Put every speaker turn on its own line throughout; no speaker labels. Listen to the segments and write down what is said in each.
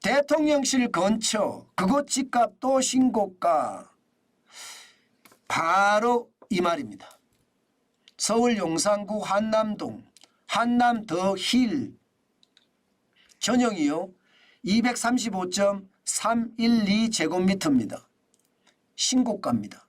대통령실 근처 그곳 집값도 신고가. 바로 이 말입니다. 서울 용산구 한남동 한남 더 힐 전용이요 235.312제곱미터입니다. 신고가입니다.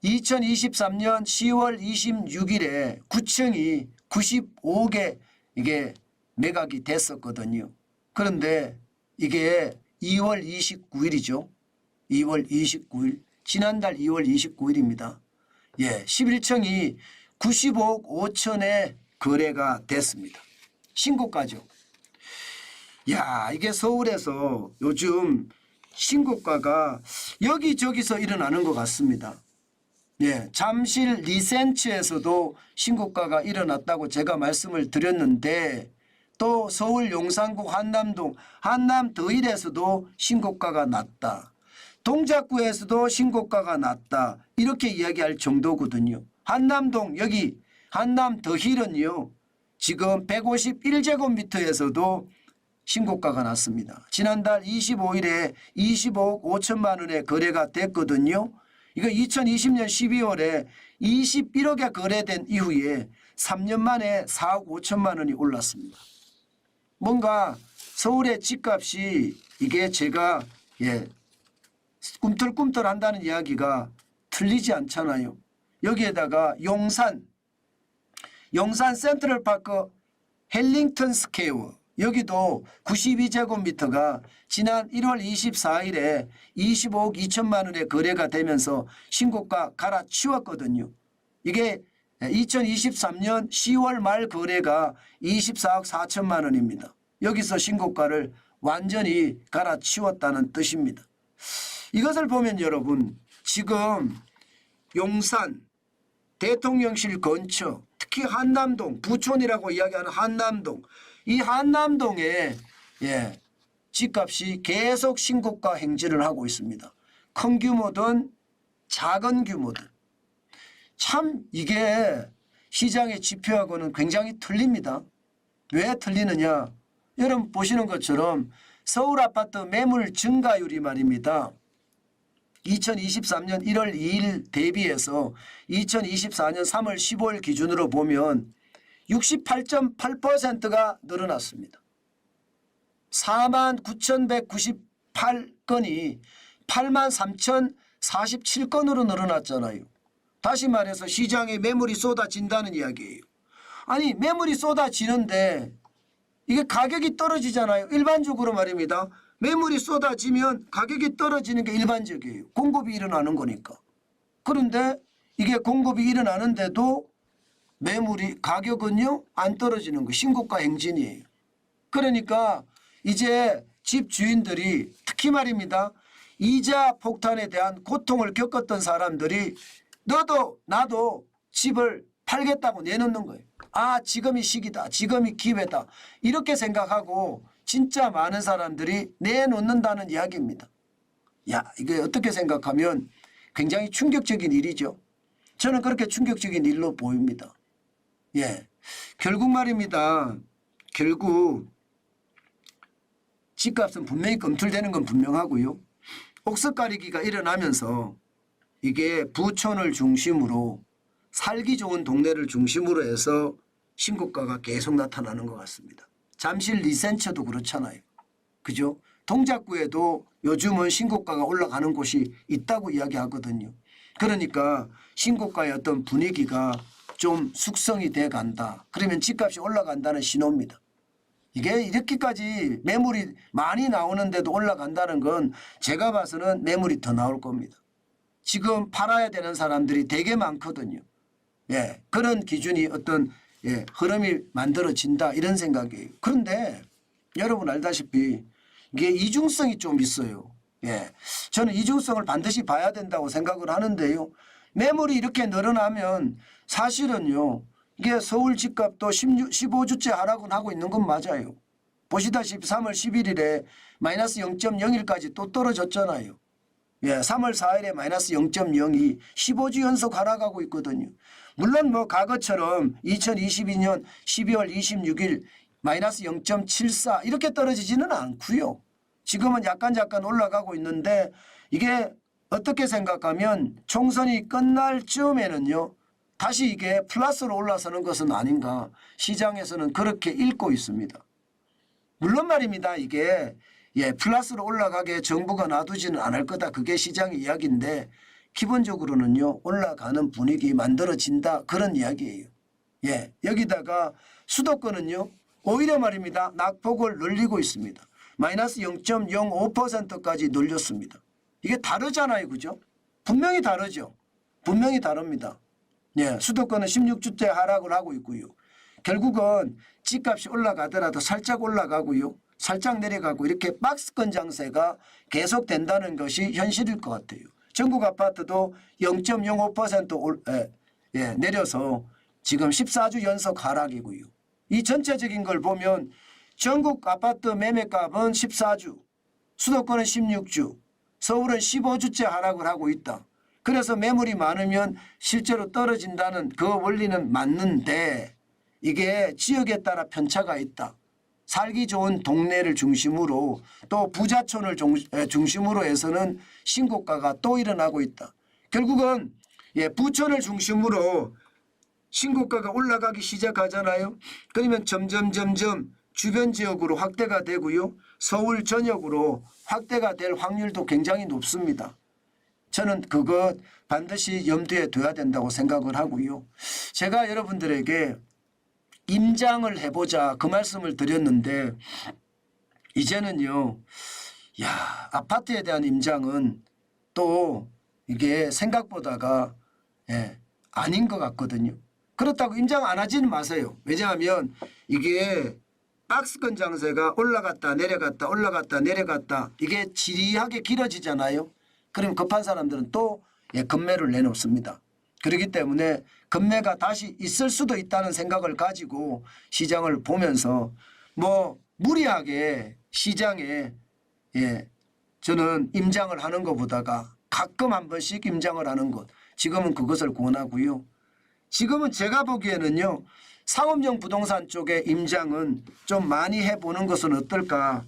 2023년 10월 26일에 구청이 95개 이게 매각이 됐었거든요. 그런데 이게 2월 29일이죠. 2월 29일 지난달 2월 29일입니다. 예, 11층이 95억 5천에 거래가 됐습니다. 신고가죠. 야, 이게 서울에서 요즘 신고가가 여기저기서 일어나는 것 같습니다. 예, 잠실 리센츠에서도 신고가가 일어났다고 제가 말씀을 드렸는데 또 서울 용산구 한남동 한남 더힐에서도 신고가가 났다. 동작구에서도 신고가가 났다. 이렇게 이야기할 정도거든요. 한남동 여기 한남 더힐은요. 지금 151제곱미터에서도 신고가가 났습니다. 지난달 25일에 25억 5천만 원에 거래가 됐거든요. 이거 2020년 12월에 21억에 거래된 이후에 3년 만에 4억 5천만 원이 올랐습니다. 뭔가 서울의 집값이 이게 제가 꿈틀꿈틀 한다는 이야기가 틀리지 않잖아요. 여기에다가 용산 센트럴파크 헬링턴 스퀘어 여기도 92제곱미터가 지난 1월 24일에 25억 2천만 원에 거래가 되면서 신고가 갈아치웠거든요. 이게 2023년 10월 말 거래가 24억 4천만 원입니다. 여기서 신고가를 완전히 갈아치웠다는 뜻입니다. 이것을 보면 여러분 지금 용산 대통령실 근처 특히 한남동 부촌이라고 이야기하는 한남동 이 한남동에 집값이 계속 신고가 행진을 하고 있습니다. 큰 규모든 작은 규모든 참 이게 시장의 지표하고는 굉장히 틀립니다. 왜 틀리느냐 여러분 보시는 것처럼 서울 아파트 매물 증가율이 말입니다. 2023년 1월 2일 대비해서 2024년 3월 15일 기준으로 보면 68.8%가 늘어났습니다. 49,198건이 83,047건으로 늘어났잖아요. 다시 말해서 시장에 매물이 쏟아진다는 이야기예요. 아니 매물이 쏟아지는데 이게 가격이 떨어지잖아요. 일반적으로 말입니다. 매물이 쏟아지면 가격이 떨어지는 게 일반적이에요. 공급이 일어나는 거니까. 그런데 이게 공급이 일어나는데도 매물이 가격은요 안 떨어지는 거 신고가 행진이에요. 그러니까 이제 집주인들이 특히 말입니다. 이자 폭탄에 대한 고통을 겪었던 사람들이 너도 나도 집을 팔겠다고 내놓는 거예요. 아 지금이 시기다. 지금이 기회다. 이렇게 생각하고 진짜 많은 사람들이 내놓는다는 이야기입니다. 야 이게 어떻게 생각하면 굉장히 충격적인 일이죠. 저는 그렇게 충격적인 일로 보입니다. 예, 결국 말입니다. 결국 집값은 분명히 검출되는 건 분명하고요. 옥석가리기가 일어나면서 이게 부촌을 중심으로 살기 좋은 동네를 중심으로 해서 신고가가 계속 나타나는 것 같습니다. 잠실 리센처도 그렇잖아요. 그죠? 동작구에도 요즘은 신고가가 올라가는 곳이 있다고 이야기하거든요. 그러니까 신고가의 어떤 분위기가 좀 숙성이 돼 간다. 그러면 집값이 올라간다는 신호입니다. 이게 이렇게까지 매물이 많이 나오는데도 올라간다는 건 제가 봐서는 매물이 더 나올 겁니다. 지금 팔아야 되는 사람들이 되게 많거든요. 예, 그런 기준이 어떤 흐름이 만들어진다 이런 생각이에요. 그런데 여러분 알다시피 이게 이중성이 좀 있어요. 예, 저는 이중성을 반드시 봐야 된다고 생각을 하는데요. 매물이 이렇게 늘어나면 사실은요. 이게 서울 집값도 15주째 하락은 하고 있는 건 맞아요. 보시다시피 3월 11일에 마이너스 0.01까지 또 떨어졌잖아요. 예, 3월 4일에 마이너스 0.02 15주 연속 하락하고 있거든요. 물론 뭐 과거처럼 2022년 12월 26일 마이너스 0.74 이렇게 떨어지지는 않고요. 지금은 약간 올라가고 있는데 이게 어떻게 생각하면 총선이 끝날 즈음에는요. 다시 이게 플러스로 올라서는 것은 아닌가 시장에서는 그렇게 읽고 있습니다. 물론 말입니다. 이게 플러스로 올라가게 정부가 놔두지는 않을 거다. 그게 시장의 이야기인데 기본적으로는요. 올라가는 분위기 만들어진다. 그런 이야기예요. 여기다가 수도권은요. 오히려 말입니다. 낙폭을 늘리고 있습니다. 마이너스 0.05%까지 늘렸습니다. 이게 다르잖아요. 그죠? 분명히 다르죠. 분명히 다릅니다. 수도권은 16주째 하락을 하고 있고요. 결국은 집값이 올라가더라도 살짝 올라가고요. 살짝 내려가고 이렇게 박스권 장세가 계속된다는 것이 현실일 것 같아요. 전국 아파트도 0.05% 내려서 지금 14주 연속 하락이고요. 이 전체적인 걸 보면 전국 아파트 매매값은 14주, 수도권은 16주, 서울은 15주째 하락을 하고 있다. 그래서 매물이 많으면 실제로 떨어진다는 그 원리는 맞는데 이게 지역에 따라 편차가 있다. 살기 좋은 동네를 중심으로 또 부자촌을 중심으로 해서는 신고가가 또 일어나고 있다. 결국은 부촌을 중심으로 신고가가 올라가기 시작하잖아요. 그러면 점점 주변 지역으로 확대가 되고요. 서울 전역으로 확대가 될 확률도 굉장히 높습니다. 저는 그것 반드시 염두에 둬야 된다고 생각을 하고요. 제가 여러분들에게 임장을 해보자 그 말씀을 드렸는데 이제는요. 아파트에 대한 임장은 또 이게 생각보다가 아닌 것 같거든요. 그렇다고 임장 안 하지는 마세요. 왜냐하면 이게 박스권 장세가 올라갔다 내려갔다 올라갔다 내려갔다 이게 지리하게 길어지잖아요. 그럼 급한 사람들은 또 급매를 내놓습니다. 그렇기 때문에 급매가 다시 있을 수도 있다는 생각을 가지고 시장을 보면서 무리하게 시장에 저는 임장을 하는 것보다가 가끔 한 번씩 임장을 하는 것 지금은 그것을 권하고요. 지금은 제가 보기에는요. 상업용 부동산 쪽의 임장은 좀 많이 해보는 것은 어떨까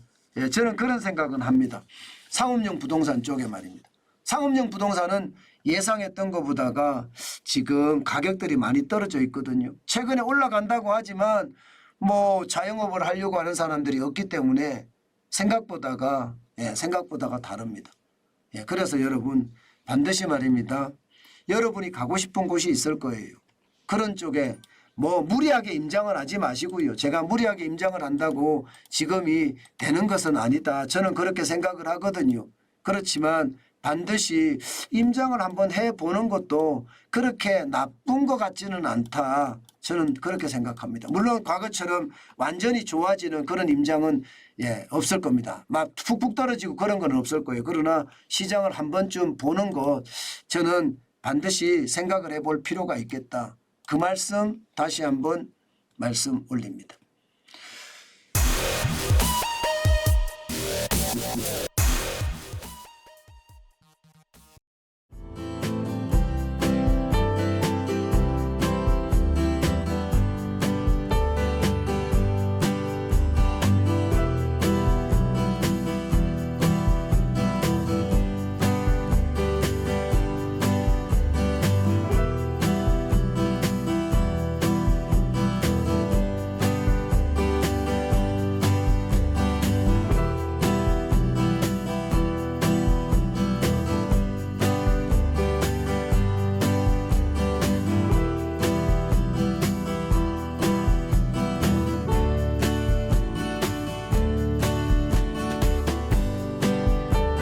저는 그런 생각은 합니다. 상업용 부동산 쪽에 말입니다. 상업용 부동산은 예상했던 것보다가 지금 가격들이 많이 떨어져 있거든요. 최근에 올라간다고 하지만 자영업을 하려고 하는 사람들이 없기 때문에 생각보다가 다릅니다. 그래서 여러분 반드시 말입니다. 여러분이 가고 싶은 곳이 있을 거예요. 그런 쪽에 무리하게 임장을 하지 마시고요. 제가 무리하게 임장을 한다고 지금이 되는 것은 아니다. 저는 그렇게 생각을 하거든요. 그렇지만 반드시 임장을 한번 해보는 것도 그렇게 나쁜 것 같지는 않다. 저는 그렇게 생각합니다. 물론 과거처럼 완전히 좋아지는 그런 임장은 없을 겁니다. 막 푹푹 떨어지고 그런 건 없을 거예요. 그러나 시장을 한 번쯤 보는 것 저는 반드시 생각을 해볼 필요가 있겠다. 그 말씀 다시 한번 말씀 올립니다.